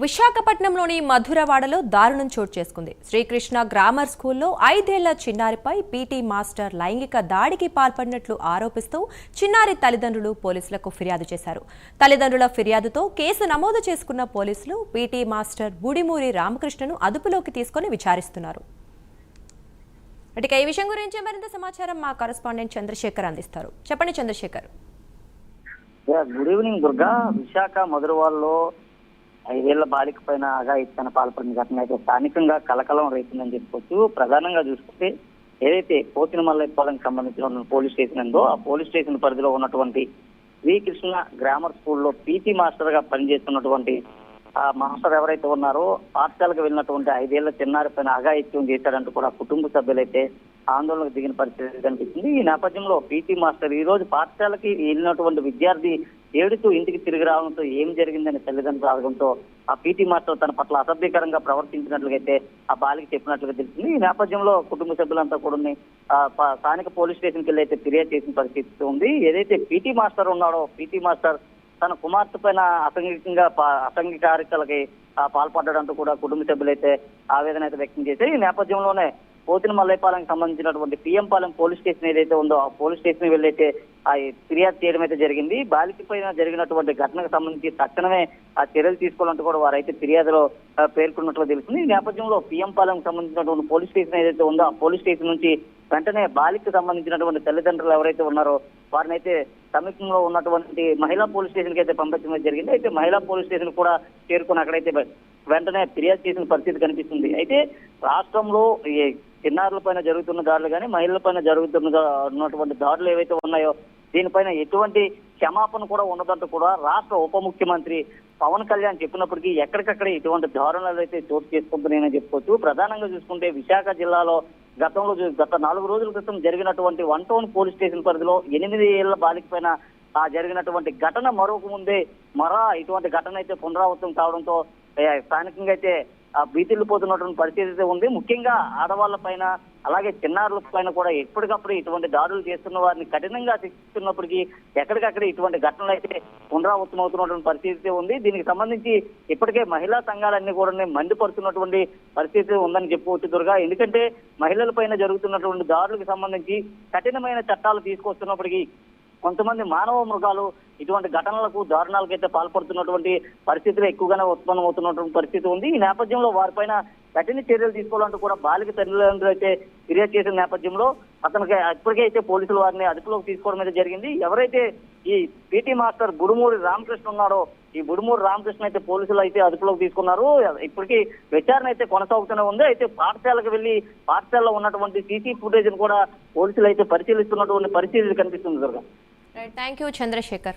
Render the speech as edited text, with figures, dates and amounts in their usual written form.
విశాఖపట్నంలోని మధురవాడలో దారుణం చోటు చేసుకుంది. శ్రీకృష్ణ గ్రామర్ స్కూల్లో 5 ఏళ్ల చిన్నారిపై పీటీ మాస్టర్ లైంగిక దాడికి పాల్పడినట్లు ఆరోపిస్తూ చిన్నారి తల్లిదండ్రులు పోలీసులకు ఫిర్యాదు చేశారు. తల్లిదండ్రుల ఫిర్యాదుతో కేసు నమోదు చేసుకున్న పోలీసులు పీటీ మాస్టర్ బుడిమూరి రామకృష్ణను అదుపులోకి తీసుకుని విచారిస్తున్నారు. ఇక ఈ విషయం గురించి మరింత సమాచారం మా కరెస్పాండెంట్ చంద్రశేఖర్ అందిస్తారు. చెప్పండి చంద్రశేఖర్. Good evening Durga. విశాఖ మధురవాడలో 5 ఏళ్ల బాలిక పైన అఘాయిత్యానికి పాల్పడిన ఘటన అయితే స్థానికంగా కలకలం రేపిందని చెప్పుకోవచ్చు. ప్రధానంగా చూసుకుంటే ఏదైతే పోతినమల్లైపాలెంకి సంబంధించిన పోలీస్ స్టేషన్ ఉందో ఆ పోలీస్ స్టేషన్ పరిధిలో ఉన్నటువంటి శ్రీకృష్ణ గ్రామర్ స్కూల్లో పీటీ మాస్టర్ గా పనిచేస్తున్నటువంటి ఆ మాస్టర్ ఎవరైతే ఉన్నారో పాఠశాలకు వెళ్ళినటువంటి 5 ఏళ్ల చిన్నారి పైన అఘాయిత్యం చేశాడంటూ కూడా కుటుంబ సభ్యులైతే ఆందోళనకు దిగిన పరిస్థితి కనిపిస్తుంది. ఈ నేపథ్యంలో పీటీ మాస్టర్ ఈ రోజు పాఠశాలకి వెళ్ళినటువంటి విద్యార్థి ఏడుతూ ఇంటికి తిరిగి రావడంతో ఏం జరిగిందని తల్లిదండ్రులు అడగడంతో ఆ పీటీ మాస్టర్ తన పట్ల అసభ్యకరంగా ప్రవర్తించినట్లుగైతే ఆ బాలిక చెప్పినట్లుగా తెలిసింది. ఈ నేపథ్యంలో కుటుంబ సభ్యులంతా కూడా స్థానిక పోలీస్ స్టేషన్కి వెళ్ళి అయితే ఫిర్యాదు చేసిన పరిస్థితి ఉంది. ఏదైతే పీటీ మాస్టర్ ఉన్నాడో పీటీ మాస్టర్ తన కుమార్తె పైన అసంఘిక కార్యక్రమాలకి పాల్పడ్డాడంటూ కూడా కుటుంబ సభ్యులైతే ఆవేదన అయితే వ్యక్తం చేశారు. ఈ నేపథ్యంలోనే పోతినమల్లైపాలెంకి సంబంధించినటువంటి పిఎంపాలెం పోలీస్ స్టేషన్ ఏదైతే ఉందో ఆ పోలీస్ స్టేషన్ వెళ్ళైతే ఆ ఫిర్యాదు చేయడం అయితే జరిగింది. బాలిక పైన జరిగినటువంటి ఘటనకు సంబంధించి తక్షణమే ఆ చర్యలు తీసుకోవాలంటూ కూడా వారైతే ఫిర్యాదులో పేర్కొన్నట్లు తెలిసింది. ఈ నేపథ్యంలో పిఎంపాలెంకి సంబంధించినటువంటి పోలీస్ స్టేషన్ ఏదైతే ఉందో ఆ పోలీస్ స్టేషన్ నుంచి వెంటనే బాలికకు సంబంధించినటువంటి తల్లిదండ్రులు ఎవరైతే ఉన్నారో వారిని అయితే సమీపంలో ఉన్నటువంటి మహిళా పోలీస్ స్టేషన్ కి అయితే పంపించడం జరిగింది. అయితే మహిళా పోలీస్ స్టేషన్ కూడా చేరుకుని అక్కడైతే వెంటనే ఫిర్యాదు చేసిన పరిస్థితి కనిపిస్తుంది. అయితే రాష్ట్రంలో చిన్నారుల పైన జరుగుతున్న దాడులు కానీ మహిళల పైన జరుగుతున్నటువంటి దాడులు ఏవైతే ఉన్నాయో దీనిపైన ఎటువంటి క్షమాపణ కూడా ఉండదంటూ కూడా రాష్ట్ర ఉప ముఖ్యమంత్రి పవన్ కళ్యాణ్ చెప్పినప్పటికీ ఎక్కడికక్కడ ఇటువంటి దారుణాలు అయితే చోటు చేసుకుంటున్నాయని చెప్పుకోవచ్చు. ప్రధానంగా చూసుకుంటే విశాఖ జిల్లాలో గత 4 రోజుల క్రితం జరిగినటువంటి 1 టౌన్ పోలీస్ స్టేషన్ పరిధిలో 8 ఏళ్ల బాలిక పైన జరిగినటువంటి ఘటన మరొక ముందే ఇటువంటి ఘటన అయితే పునరావృతం కావడంతో స్థానికంగా అయితే భీతిల్లిపోతున్నటువంటి పరిస్థితి అయితే ఉంది. ముఖ్యంగా ఆడవాళ్ల పైన అలాగే చిన్నారుల పైన కూడా ఎప్పటికప్పుడు ఇటువంటి దాడులు చేస్తున్న వారిని కఠినంగా శిక్షిస్తున్నప్పటికీ ఎక్కడికక్కడ ఇటువంటి ఘటనలు అయితే పునరావృతం అవుతున్నటువంటి పరిస్థితి ఉంది. దీనికి సంబంధించి ఇప్పటికే మహిళా సంఘాలన్నీ కూడా మండిపడుతున్నటువంటి పరిస్థితి ఉందని చెప్పుకోవచ్చు దుర్గా. ఎందుకంటే మహిళల పైన జరుగుతున్నటువంటి దాడులకు సంబంధించి కఠినమైన చట్టాలు తీసుకొస్తున్నప్పటికీ కొంతమంది మానవ మృగాలు ఇటువంటి ఘటనలకు దారుణాలకు అయితే పాల్పడుతున్నటువంటి పరిస్థితులు ఎక్కువగానే ఉత్పన్నమవుతున్నటువంటి పరిస్థితి ఉంది. ఈ నేపథ్యంలో వారిపైన కఠిన చర్యలు తీసుకోవాలంటూ కూడా బాలిక తల్లిదండ్రులు అయితే ఫిర్యాదు చేసిన నేపథ్యంలో అతనికి ఇప్పటికే అయితే పోలీసులు వారిని అదుపులోకి తీసుకోవడం అయితే జరిగింది. ఎవరైతే ఈ పీటీ మాస్టర్ బుడిమూరి రామకృష్ణ ఉన్నారో ఈ బుడిమూరి రామకృష్ణ అయితే పోలీసులు అయితే అదుపులోకి తీసుకున్నారు. ఇప్పటికీ విచారణ అయితే కొనసాగుతూనే ఉంది. అయితే పాఠశాలకు వెళ్లి పాఠశాలలో ఉన్నటువంటి సీసీ ఫుటేజ్ కూడా పోలీసులు అయితే పరిశీలిస్తున్నటువంటి పరిస్థితి కనిపిస్తుంది. Thank you Chandrasekhar.